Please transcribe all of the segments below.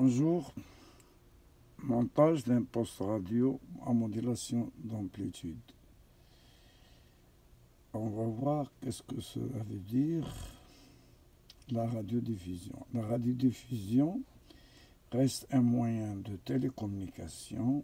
Bonjour, montage d'un poste radio en modulation d'amplitude. On va voir qu'est-ce que cela veut dire, la radiodiffusion. La radiodiffusion reste un moyen de télécommunication.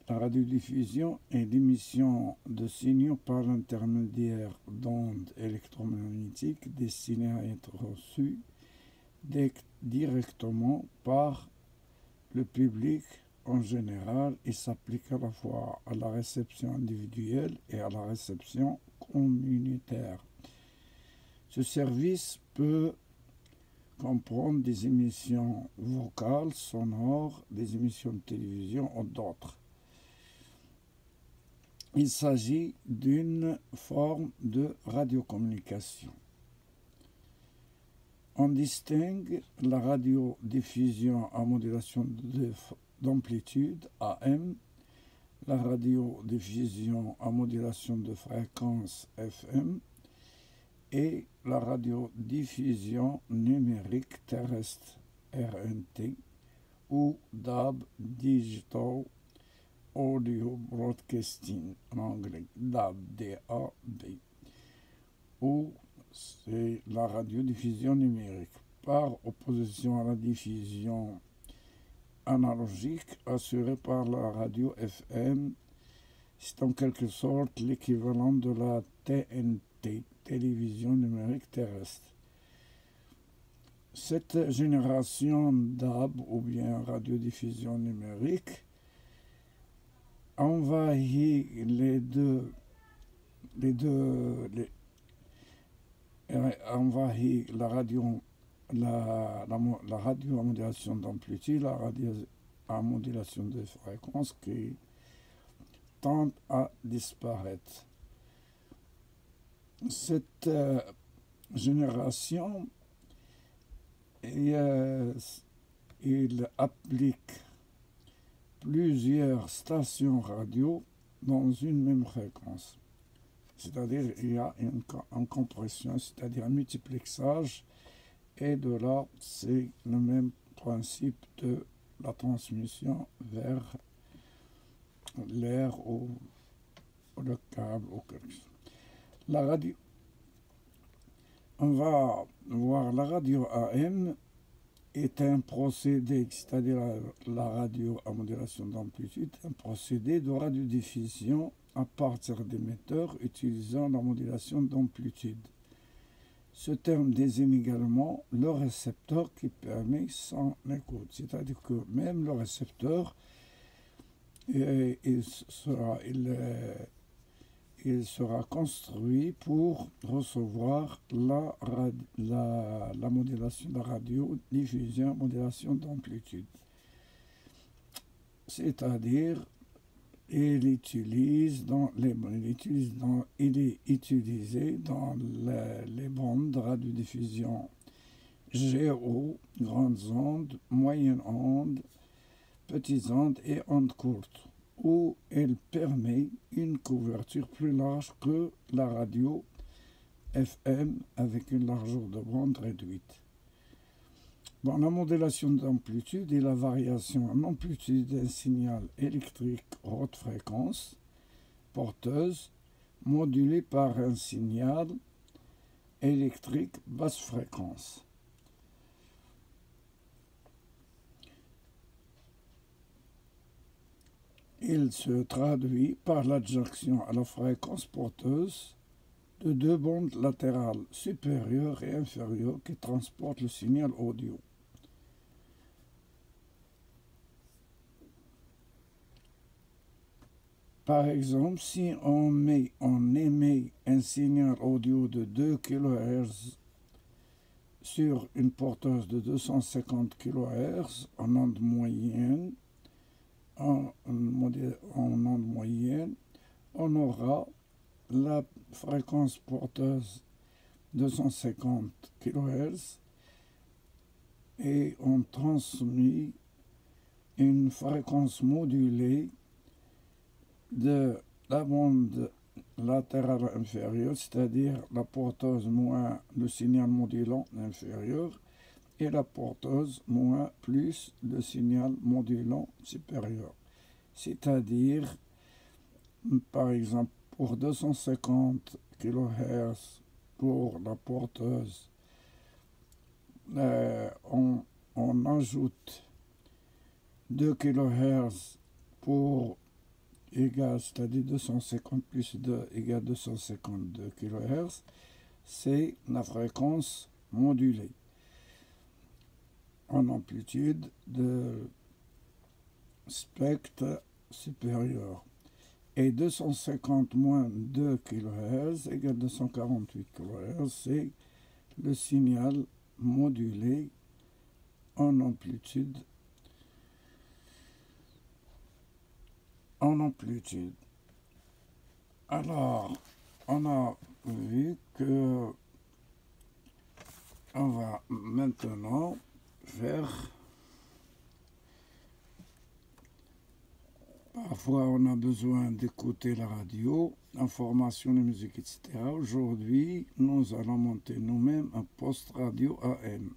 La radiodiffusion est l'émission de signaux par l'intermédiaire d'ondes électromagnétiques destinées à être reçues directement par le public en général. Il s'applique à la fois à la réception individuelle et à la réception communautaire. Ce service peut comprendre des émissions vocales, sonores, des émissions de télévision ou d'autres. Il s'agit d'une forme de radiocommunication. On distingue la radiodiffusion à modulation d'amplitude AM, la radiodiffusion à modulation de fréquence FM et la radiodiffusion numérique terrestre RNT ou DAB, Digital Audio Broadcasting en anglais, DAB, D-A-B, ou c'est la radiodiffusion numérique, par opposition à la diffusion analogique assurée par la radio FM. C'est en quelque sorte l'équivalent de la TNT, télévision numérique terrestre. Cette génération DAB ou bien radiodiffusion numérique envahit envahit la radio à modulation d'amplitude, la radio à modulation de fréquence qui tend à disparaître. Cette génération, il applique plusieurs stations radio dans une même fréquence. C'est-à-dire il y a une compression, c'est-à-dire un multiplexage, et de là, c'est le même principe de la transmission vers l'air ou le câble ou quelque chose. La radio, on va voir la radio AM est un procédé, c'est-à-dire la radio à modulation d'amplitude, un procédé de radiodiffusion à partir d'émetteurs utilisant la modulation d'amplitude. Ce terme désigne également le récepteur qui permet son écoute, c'est-à-dire que même le récepteur, il sera construit pour recevoir la modulation de la radiodiffusion, modulation d'amplitude. C'est-à-dire il est utilisé dans les bandes de radiodiffusion GO, grandes ondes, moyennes ondes, petites ondes et ondes courtes, où elle permet une couverture plus large que la radio FM avec une largeur de bande réduite. Dans la modulation d'amplitude et la variation en amplitude d'un signal électrique haute fréquence porteuse modulé par un signal électrique basse fréquence. Il se traduit par l'adjonction à la fréquence porteuse de deux bandes latérales supérieures et inférieures qui transportent le signal audio. Par exemple, si on émet un signal audio de 2 kHz sur une porteuse de 250 kHz en onde moyenne, on aura la fréquence porteuse 250 kHz et on transmet une fréquence modulée de la bande latérale inférieure, c'est-à-dire la porteuse moins le signal modulant inférieur, et la porteuse moins plus le signal modulant supérieur. C'est-à-dire, par exemple, pour 250 kHz pour la porteuse, on ajoute 2 kHz pour égal, c'est-à-dire 250 plus 2 égale 252 kHz, c'est la fréquence modulée en amplitude de spectre supérieur. Et 250 moins 2 kHz égale 248 kHz, c'est le signal modulé en amplitude. Alors, on a vu que on va maintenant faire. Parfois, on a besoin d'écouter la radio, information de musique, etc. Aujourd'hui, nous allons monter nous-mêmes un poste radio AM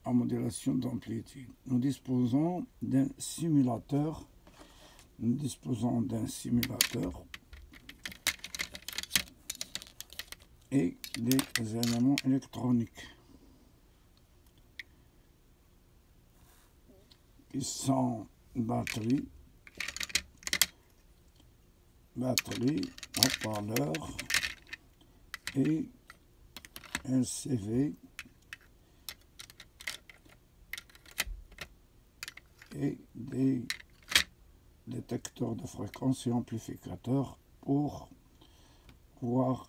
en modulation d'amplitude. Nous disposons d'un simulateur. Et des éléments électroniques qui sont batterie, haut-parleur et LCV et des détecteurs de fréquence et amplificateurs pour voir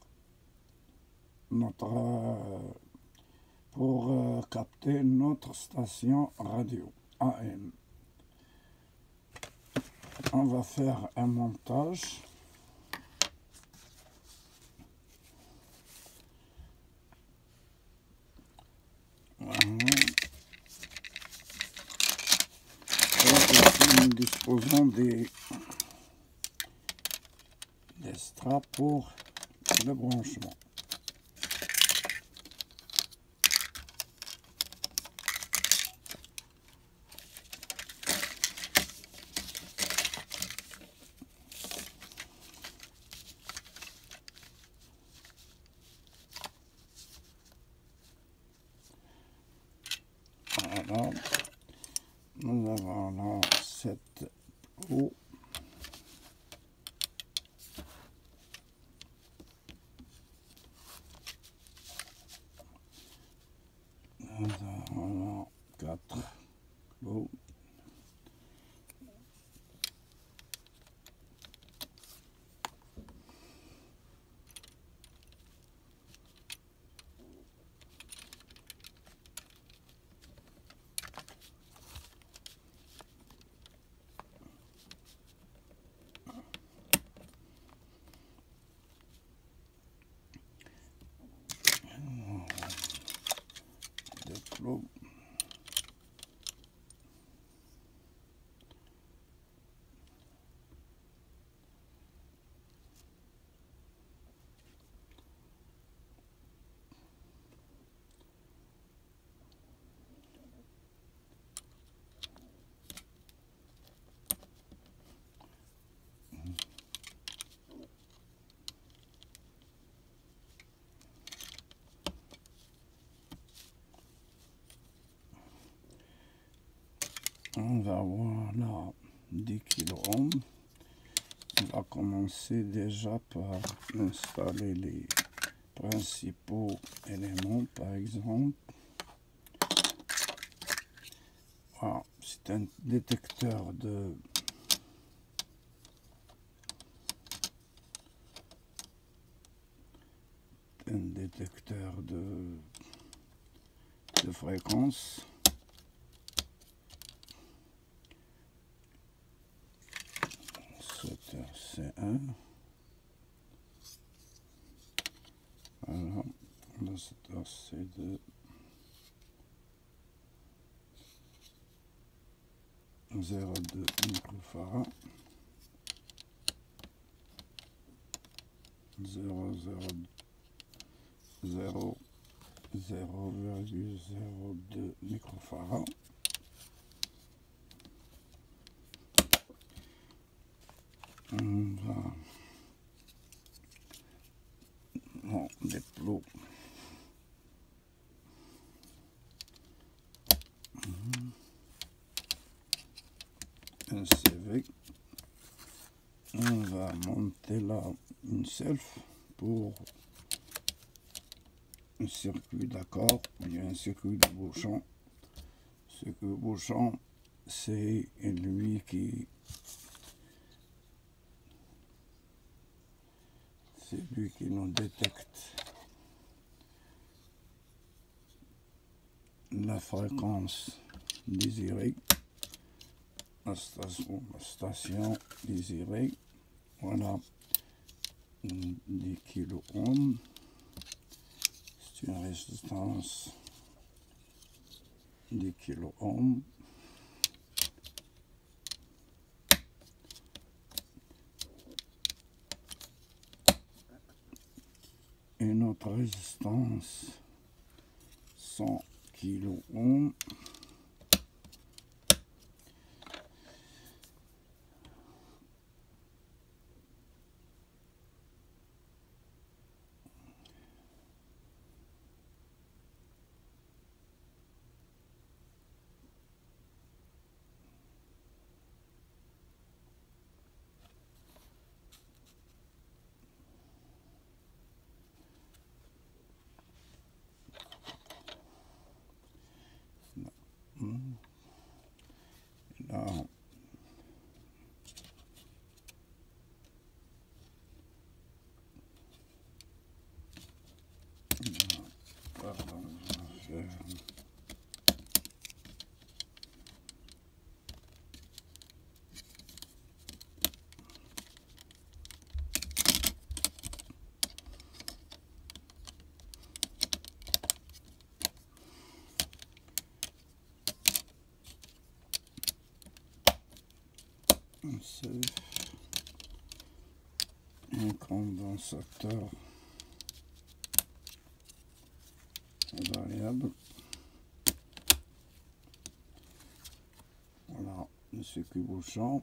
capter notre station radio AM. On va faire un montage. Voilà. Et nous disposons des straps pour le branchement. Voilà, nous avons là cette eau. Nous avons là 4 eaux. L'eau. On va voir là 10 kilo ohms. On va commencer déjà par installer les principaux éléments, par exemple. Voilà, c'est un détecteur de fréquence. C1. Voilà, le secteur C2. 0,2 microfarad. 0,0 0,02 microfarad. On va dans les plots. Un CV. On va monter là une self pour un circuit d'accord. Il y a un circuit de bouchon. Ce que le bouchon, c'est lui qui nous détecte la fréquence désirée, la station désirée. Voilà, 10 kOhms. C'est une résistance 10 kOhms. Et notre résistance 100 kOhms. Là, pardon, je vais faire un condensateur variable. Voilà, le circuit bouchon.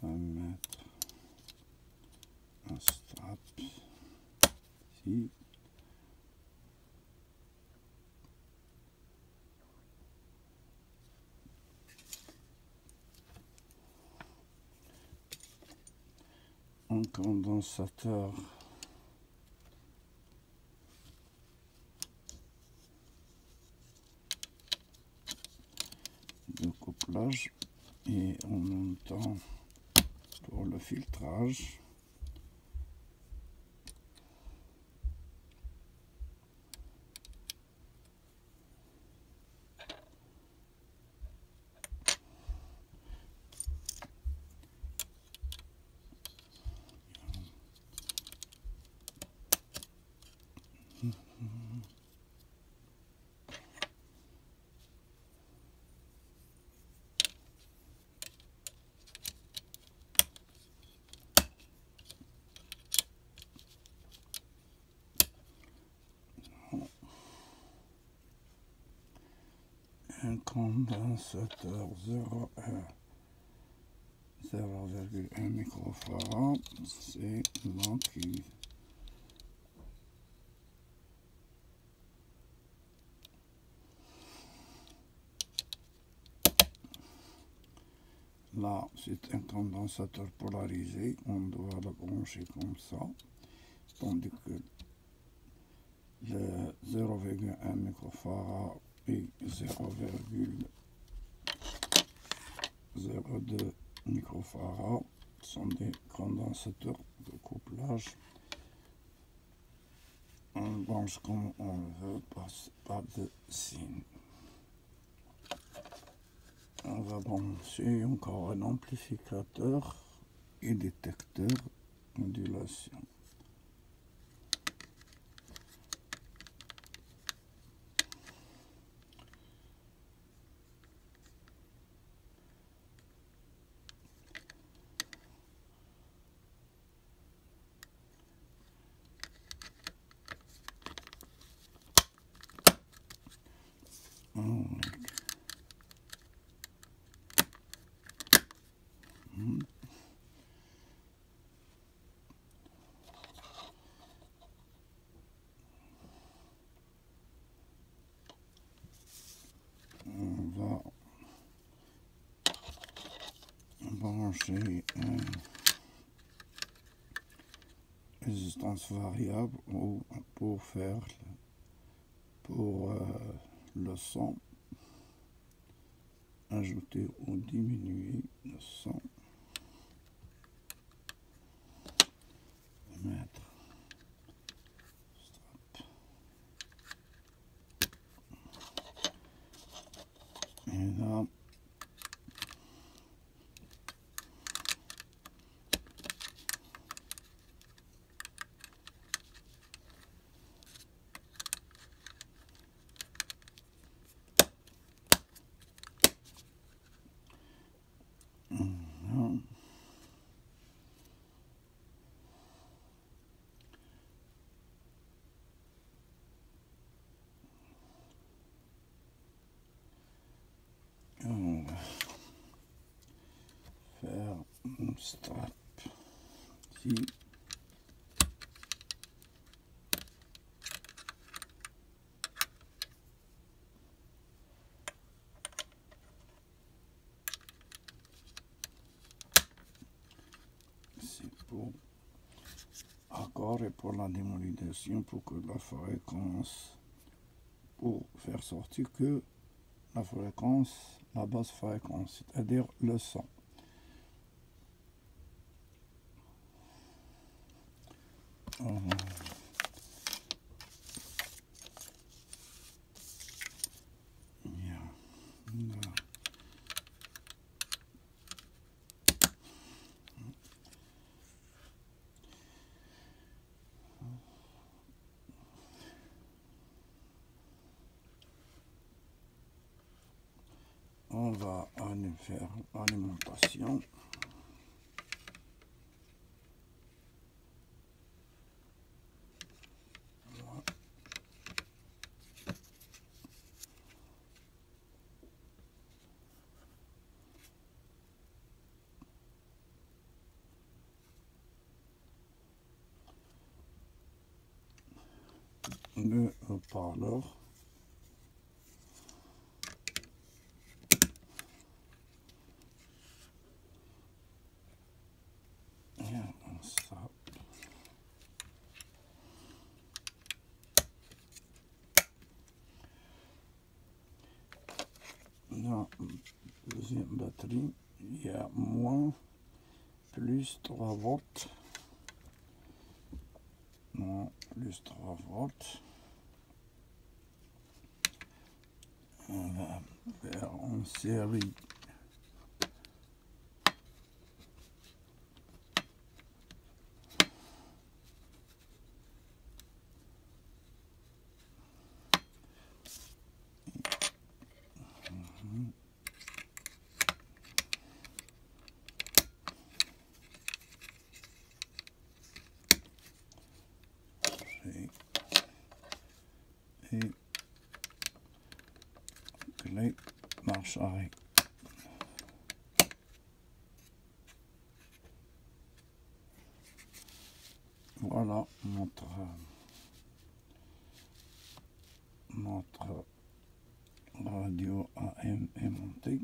On va mettre un strap ici. Un condensateur de couplage et en même temps pour le filtrage. Un condensateur 0,1 microfarad, c'est là qui là c'est un condensateur polarisé, on doit le brancher comme ça, tandis que le 0,1 microfarad et 0,02 microfarad sont des condensateurs de couplage. On branche comme on veut, pas de signe. On va brancher encore un amplificateur et détecteur modulation. brancher une résistance variable ou pour faire le son, ajouter ou diminuer le son, mettre stop, et là on va faire un strap ici. C'est pour accord et pour la démodulation, pour que la fréquence, pour faire sortir que la fréquence, la basse fréquence, c'est-à-dire le son. On va aller faire l'alimentation. Le haut-parleur. Ça. Dans la deuxième batterie, il y a moins, plus 3 volts. Non, plus 3 volts. On va faire en série. Et clé marche arrêt. Voilà notre radio AM est montée.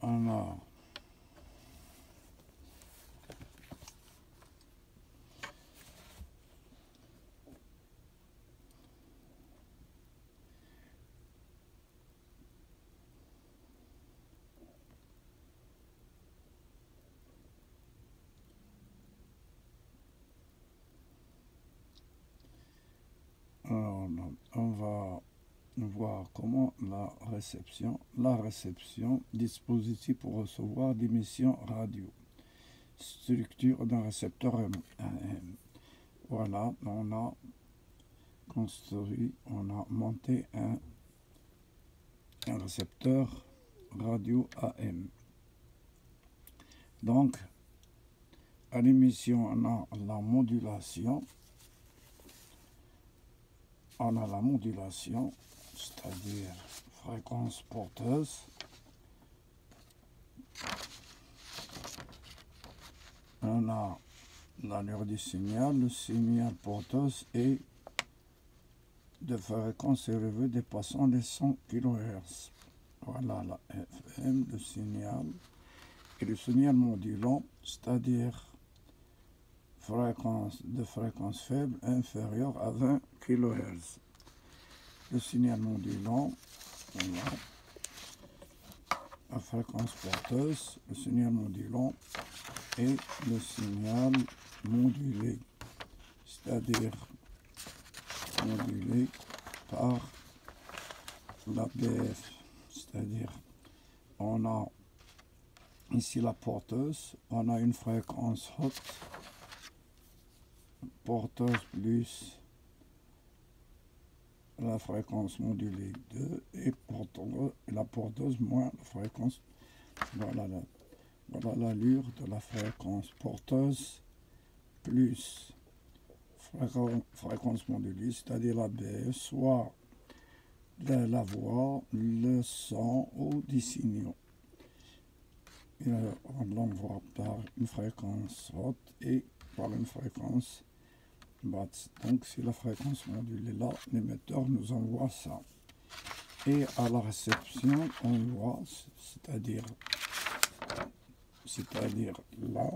Alors, on va voir comment la réception, dispositif pour recevoir d'émissions radio, structure d'un récepteur AM. Voilà, on a construit, on a monté un récepteur radio AM. Donc, à l'émission, on a la modulation. On a la modulation, c'est-à-dire fréquence porteuse, on a l'allure du signal, le signal porteuse est de fréquence élevée dépassant les 100 kHz. Voilà la FM, le signal, et le signal modulant, c'est-à-dire de fréquence faible inférieure à 20 kHz. Le signal modulant, voilà, la fréquence porteuse, le signal modulant et le signal modulé, c'est-à-dire modulé par la BF, c'est-à-dire on a ici la porteuse, on a une fréquence haute, porteuse plus la fréquence modulée 2 et la porteuse moins la fréquence. Voilà l'allure de la fréquence porteuse plus fréquence modulée, c'est-à-dire la BF, soit de la voix, le son ou des signaux. Et on l'envoie par une fréquence haute et par une fréquence basse. Donc si la fréquence modulée là, l'émetteur nous envoie ça. Et à la réception, on voit, c'est-à-dire là,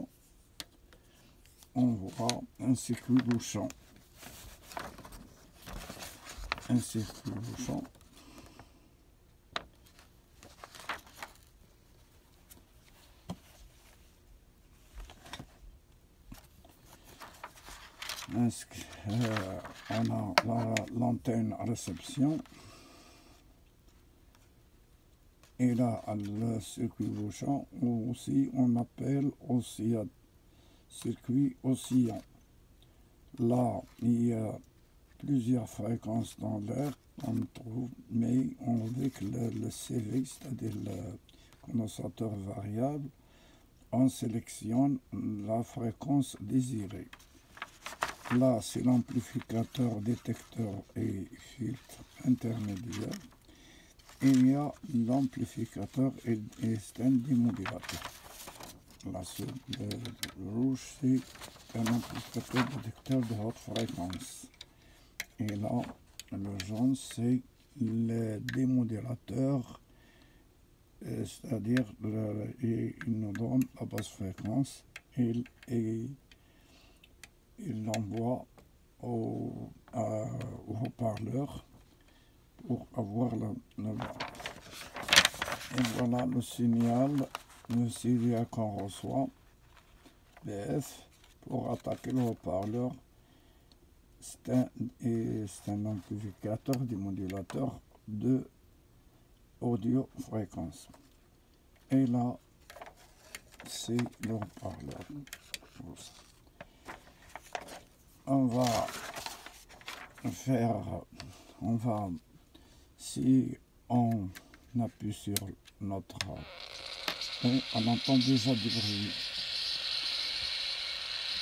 on voit un circuit bouchon. Un circuit bouchon. On a l'antenne à réception. Et là, le circuit bouchon, ou aussi on appelle aussi circuit oscillant. Là, il y a plusieurs fréquences dans l'air qu'on trouve, mais avec le CV, c'est-à-dire le condensateur variable, on sélectionne la fréquence désirée. Là, c'est l'amplificateur, détecteur et filtre intermédiaire. Et il y a l'amplificateur et système démodulateur. Là, le rouge, c'est un amplificateur détecteur de haute fréquence. Et là, le jaune, c'est le démodulateur, c'est-à-dire il nous donne la basse fréquence et il l'envoie au haut-parleur pour avoir le bas. Et voilà le signal qu'on reçoit, BF, pour attaquer le haut-parleur. C'est un amplificateur démodulateur de audio fréquence. Et là, c'est le haut-parleur. Si on appuie sur notre, on entend déjà du bruit.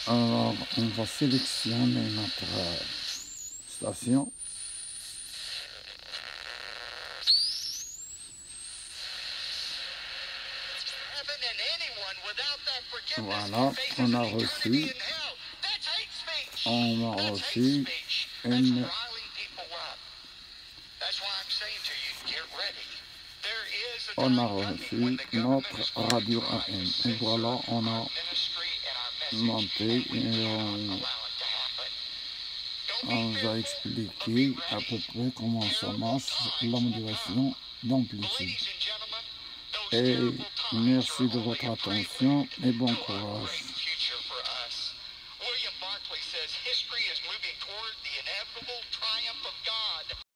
Alors, on va sélectionner notre station. Voilà, on a reçu notre radio AM. Et voilà, on a monté et on vous a expliqué à peu près comment ça marche, la modulation d'amplitude. Et merci de votre attention et bon courage.